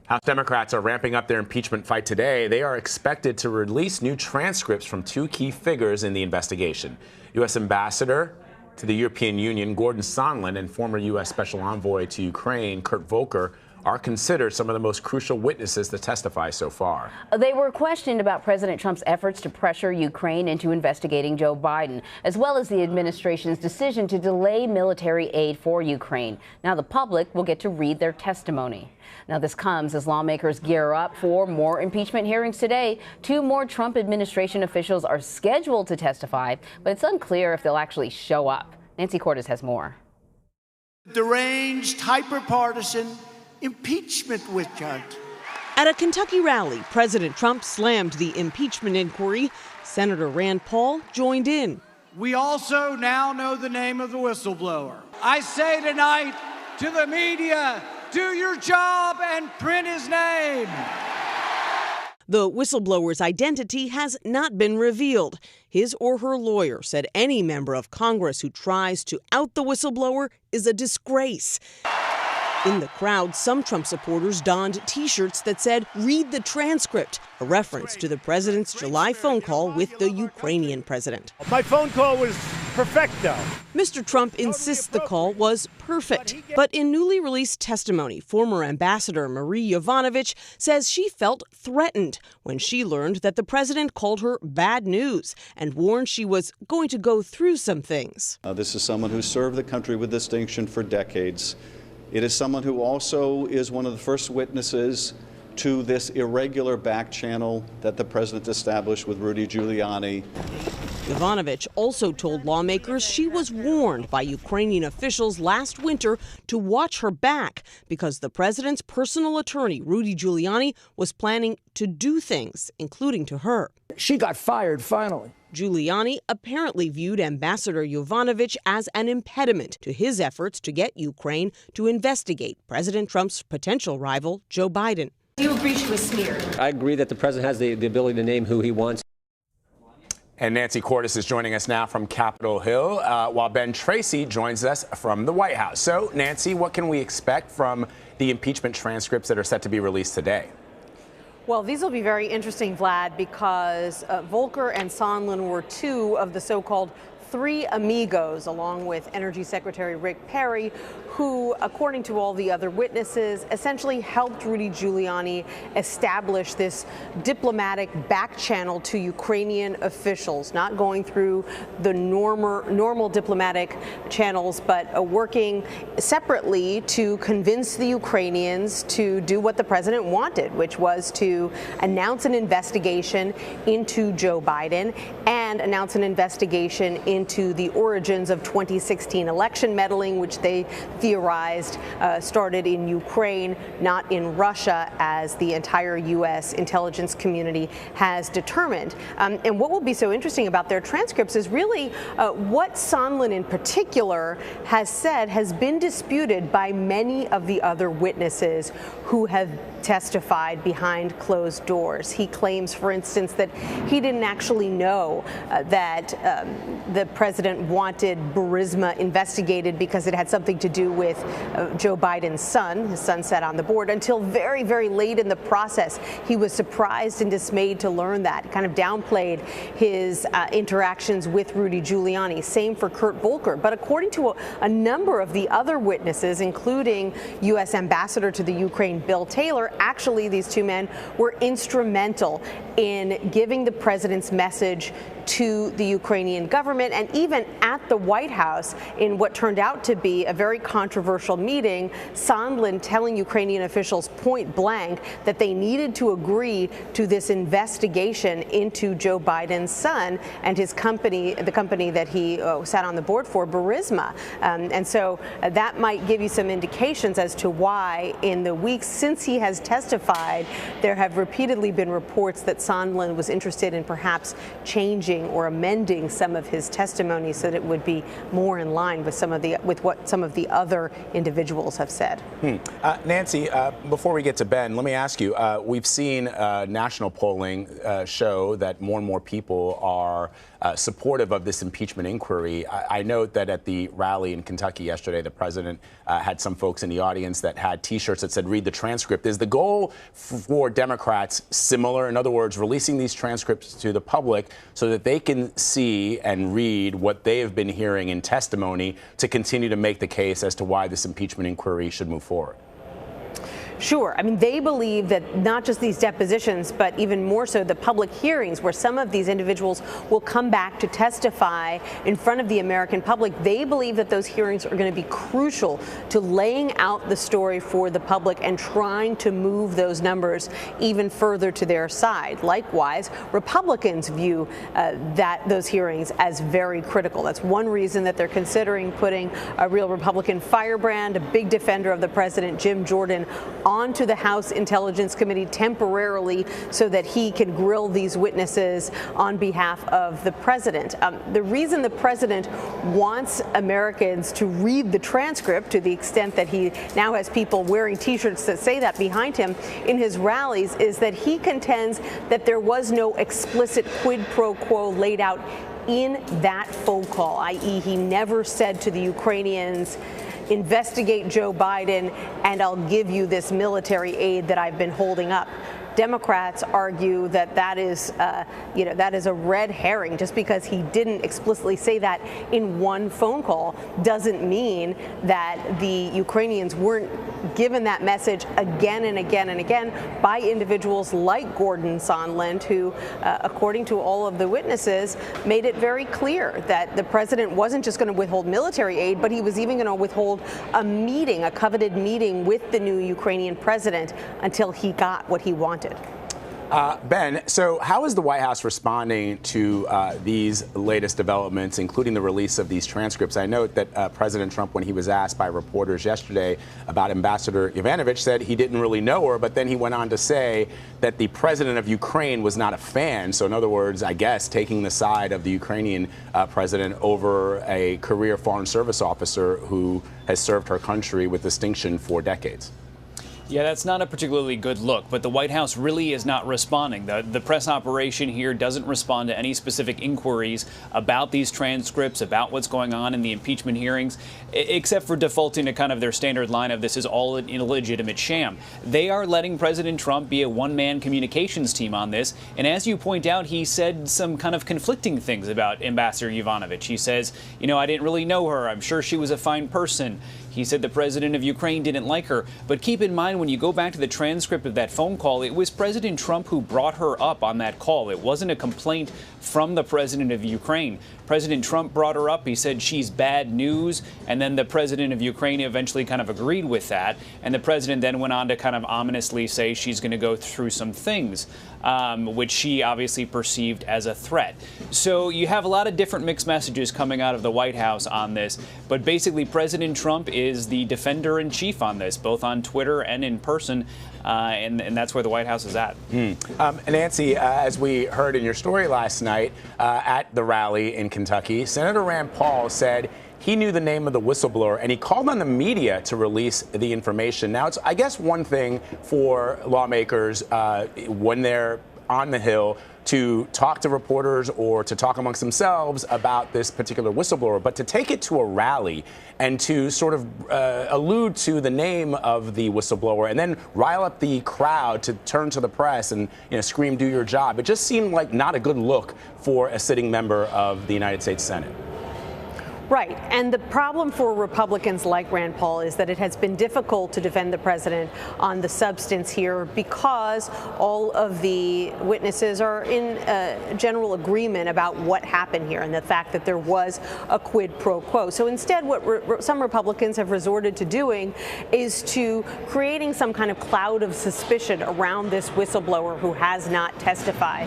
House Democrats are ramping up their impeachment fight today. They are expected to release new transcripts from two key figures in the investigation. U.S. Ambassador to the European Union Gordon Sondland and former U.S. Special Envoy to Ukraine Kurt Volker are considered some of the most crucial witnesses to testify so far. They were questioned about President Trump's efforts to pressure Ukraine into investigating Joe Biden, as well as the administration's decision to delay military aid for Ukraine. Now the public will get to read their testimony. Now this comes as lawmakers gear up for more impeachment hearings today. Two more Trump administration officials are scheduled to testify, but it's unclear if they'll actually show up. Nancy Cordes has more. Deranged, hyper-partisan impeachment witch hunt. At a Kentucky rally, President Trump slammed the impeachment inquiry. Senator Rand Paul joined in. We also now know the name of the whistleblower. I say tonight to the media, do your job and print his name. The whistleblower's identity has not been revealed. His or her lawyer said any member of Congress who tries to out the whistleblower is a disgrace. In the crowd, some Trump supporters donned T-shirts that said, "Read the transcript," a reference to the president's July phone call with the Ukrainian president. My phone call was perfecto. Mr. Trump insists the call was perfect. But in newly released testimony, former Ambassador Marie Yovanovitch says she felt threatened when she learned that the president called her bad news and warned she was going to go through some things. This is someone who served the country with distinction for decades. It is someone who also is one of the first witnesses to this irregular back channel that the president established with Rudy Giuliani. Yovanovitch also told lawmakers she was warned by Ukrainian officials last winter to watch her back because the president's personal attorney, Rudy Giuliani, was planning to do things, including to her. She got fired finally. Giuliani apparently viewed Ambassador Yovanovitch as an impediment to his efforts to get Ukraine to investigate President Trump's potential rival, Joe Biden. Do you agree she was smeared? I agree that the president has the ability to name who he wants. And Nancy Cordes is joining us now from Capitol Hill, while Ben Tracy joins us from the White House. So, Nancy, what can we expect from the impeachment transcripts that are set to be released today? Well, these will be very interesting, Vlad, because Volker and Sondland were two of the so-called three amigos, along with Energy Secretary Rick Perry, who, according to all the other witnesses, essentially helped Rudy Giuliani establish this diplomatic back channel to Ukrainian officials, not going through the normal diplomatic channels, but working separately to convince the Ukrainians to do what the president wanted, which was to announce an investigation into Joe Biden and announce an investigation into the origins of 2016 election meddling, which they theorized started in Ukraine, not in Russia, as the entire U.S. intelligence community has determined. And what will be so interesting about their transcripts is really what Sondland in particular has said has been disputed by many of the other witnesses who have testified behind closed doors. He claims, for instance, that he didn't actually know that the president wanted Burisma investigated because it had something to do with Joe Biden's son. His son sat on the board until very, very late in the process. He was surprised and dismayed to learn that, kind of downplayed his interactions with Rudy Giuliani. Same for Kurt Volker. But according to a number of the other witnesses, including U.S. Ambassador to the Ukraine Bill Taylor, actually these two men were instrumental in giving the president's message to the Ukrainian government, and even at the White House in what turned out to be a very controversial meeting, Sondland telling Ukrainian officials point blank that they needed to agree to this investigation into Joe Biden's son and his company, the company that he sat on the board for, Burisma. And so that might give you some indications as to why in the weeks since he has testified, there have repeatedly been reports that Sondland was interested in perhaps changing or amending some of his testimony so that it would be more in line with what some of the other individuals have said. Nancy, before we get to Ben, let me ask you, we've seen national polling show that more and more people are supportive of this impeachment inquiry. I note that at the rally in Kentucky yesterday, the president had some folks in the audience that had T-shirts that said, "Read the transcript." Is the goal for Democrats similar? In other words, releasing these transcripts to the public so that they can see and read what they have been hearing in testimony to continue to make the case as to why this impeachment inquiry should move forward? Sure. I mean, they believe that not just these depositions, but even more so the public hearings where some of these individuals will come back to testify in front of the American public. They believe that those hearings are going to be crucial to laying out the story for the public and trying to move those numbers even further to their side. Likewise, Republicans view those hearings as very critical. That's one reason that they're considering putting a real Republican firebrand, a big defender of the president, Jim Jordan, onto the House Intelligence Committee temporarily so that he can grill these witnesses on behalf of the president. The reason the president wants Americans to read the transcript, to the extent that he now has people wearing T-shirts that say that behind him in his rallies, is that he contends that there was no explicit quid pro quo laid out in that phone call, i.e. he never said to the Ukrainians, investigate Joe Biden and I'll give you this military aid that I've been holding up. Democrats argue that that is a red herring. Just because he didn't explicitly say that in one phone call doesn't mean that the Ukrainians weren't given that message again and again and again by individuals like Gordon Sondland, who, according to all of the witnesses, made it very clear that the president wasn't just going to withhold military aid, but he was even going to withhold a coveted meeting with the new Ukrainian president until he got what he wanted. Ben, so how is the White House responding to these latest developments, including the release of these transcripts? I note that President Trump, when he was asked by reporters yesterday about Ambassador Yovanovitch, said he didn't really know her, but then he went on to say that the president of Ukraine was not a fan. So in other words, I guess, taking the side of the Ukrainian president over a career foreign service officer who has served her country with distinction for decades. Yeah, that's not a particularly good look, but the White House really is not responding. The press operation here doesn't respond to any specific inquiries about these transcripts, about what's going on in the impeachment hearings, except for defaulting to kind of their standard line of this is all an illegitimate sham. They are letting President Trump be a one-man communications team on this, and as you point out, he said some kind of conflicting things about Ambassador Yovanovitch. He says, I didn't really know her. I'm sure she was a fine person. He said the president of Ukraine didn't like her. But keep in mind, when you go back to the transcript of that phone call, it was President Trump who brought her up on that call. It wasn't a complaint from the president of Ukraine. President Trump brought her up. He said she's bad news. And then the president of Ukraine eventually kind of agreed with that. And the president then went on to kind of ominously say she's going to go through some things, which she obviously perceived as a threat. So you have a lot of different mixed messages coming out of the White House on this. But basically, President Trump is the defender-in-chief on this, both on Twitter and in person. And that's where the White House is at. Nancy, as we heard in your story last night at the rally in Kentucky, Senator Rand Paul said he knew the name of the whistleblower, and he called on the media to release the information. Now, it's, I guess, one thing for lawmakers when they're on the Hill to talk to reporters or to talk amongst themselves about this particular whistleblower, but to take it to a rally and to sort of allude to the name of the whistleblower and then rile up the crowd to turn to the press and scream, "Do your job." It just seemed like not a good look for a sitting member of the United States Senate. Right. And the problem for Republicans like Rand Paul is that it has been difficult to defend the president on the substance here because all of the witnesses are in general agreement about what happened here and the fact that there was a quid pro quo. So instead, what some Republicans have resorted to doing is to creating some kind of cloud of suspicion around this whistleblower who has not testified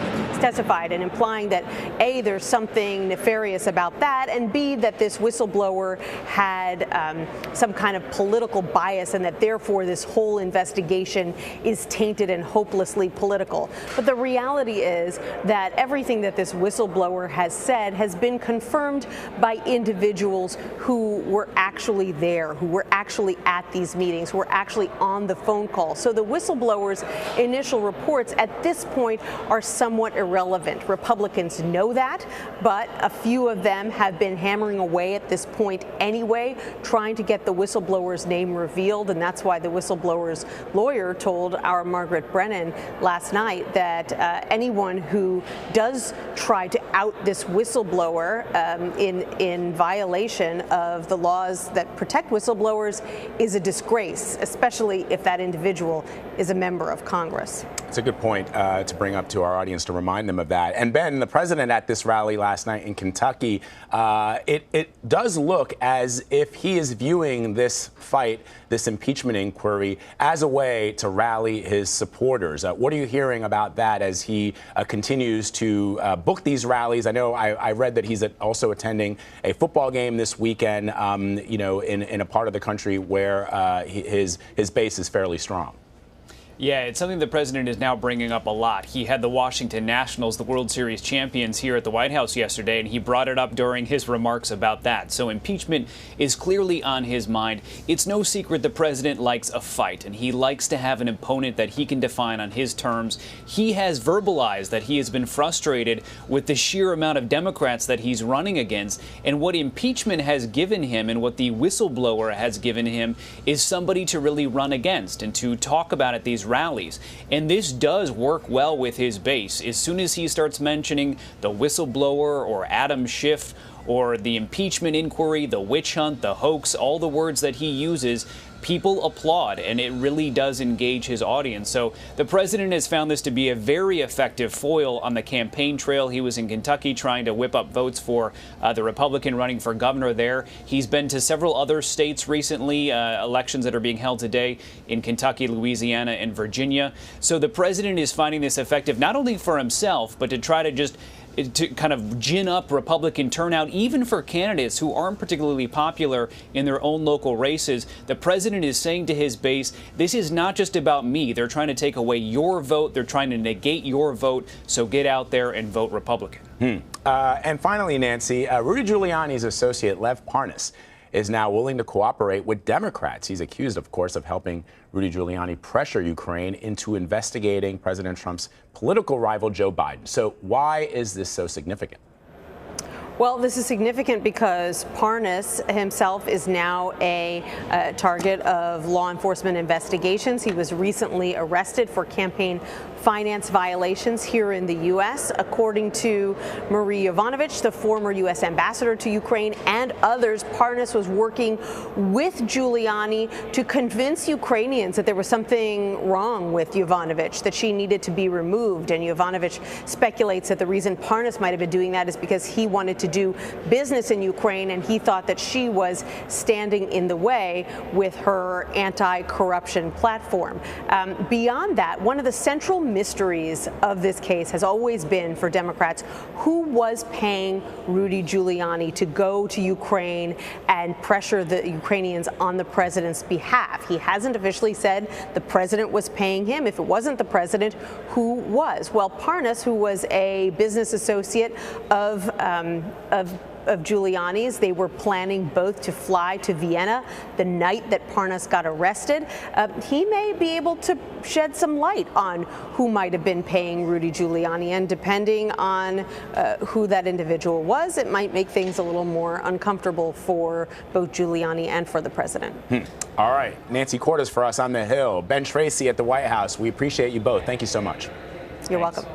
and implying that A, there's something nefarious about that, and B, that this this whistleblower had some kind of political bias and that therefore this whole investigation is tainted and hopelessly political. But the reality is that everything that this whistleblower has said has been confirmed by individuals who were actually there, who were actually at these meetings, who were actually on the phone call. So the whistleblower's initial reports at this point are somewhat irrelevant. Republicans know that, but a few of them have been hammering away at this point anyway, trying to get the whistleblower's name revealed, and that's why the whistleblower's lawyer told our Margaret Brennan last night that anyone who does try to out this whistleblower in violation of the laws that protect whistleblowers is a disgrace, especially if that individual is a member of Congress. It's a good point to bring up to our audience to remind them of that. And Ben, the president at this rally last night in Kentucky, it does look as if he is viewing this fight, this impeachment inquiry, as a way to rally his supporters. What are you hearing about that as he continues to book these rallies? I know I read that he's also attending a football game this weekend, in a part of the country where his base is fairly strong. Yeah, it's something the president is now bringing up a lot. He had the Washington Nationals, the World Series champions, here at the White House yesterday, and he brought it up during his remarks about that. So impeachment is clearly on his mind. It's no secret the president likes a fight, and he likes to have an opponent that he can define on his terms. He has verbalized that he has been frustrated with the sheer amount of Democrats that he's running against, and what impeachment has given him and what the whistleblower has given him is somebody to really run against and to talk about at these rallies. And this does work well with his base. As soon as he starts mentioning the whistleblower or Adam Schiff or the impeachment inquiry, the witch hunt, the hoax, all the words that he uses, people applaud, and it really does engage his audience. So the president has found this to be a very effective foil on the campaign trail. He was in Kentucky trying to whip up votes for the Republican running for governor there. He's been to several other states recently, elections that are being held today in Kentucky, Louisiana, and Virginia. So the president is finding this effective not only for himself, but to try to just kind of gin up Republican turnout, even for candidates who aren't particularly popular in their own local races. The president is saying to his base, this is not just about me. They're trying to take away your vote. They're trying to negate your vote. So get out there and vote Republican. And finally, Nancy, Rudy Giuliani's associate, Lev Parnas, is now willing to cooperate with Democrats. He's accused, of course, of helping Rudy Giuliani pressure Ukraine into investigating President Trump's political rival, Joe Biden. So why is this so significant? Well, this is significant because Parnas himself is now a target of law enforcement investigations. He was recently arrested for campaign finance violations here in the U.S. According to Marie Yovanovitch, the former U.S. ambassador to Ukraine, and others, Parnas was working with Giuliani to convince Ukrainians that there was something wrong with Yovanovitch, that she needed to be removed. And Yovanovitch speculates that the reason Parnas might have been doing that is because he wanted to do business in Ukraine, and he thought that she was standing in the way with her anti-corruption platform. Beyond that, one of the central mysteries of this case has always been, for Democrats, who was paying Rudy Giuliani to go to Ukraine and pressure the Ukrainians on the president's behalf. He hasn't officially said the president was paying him. If it wasn't the president, who was? Well, Parnas, who was a business associate of Giuliani's, they were planning both to fly to Vienna the night that Parnas got arrested. He may be able to shed some light on who might have been paying Rudy Giuliani, and depending on who that individual was, it might make things a little more uncomfortable for both Giuliani and for the president. All right, Nancy Cordes for us on the Hill. Ben Tracy at the White House. We appreciate you both. Thank you so much. You're welcome.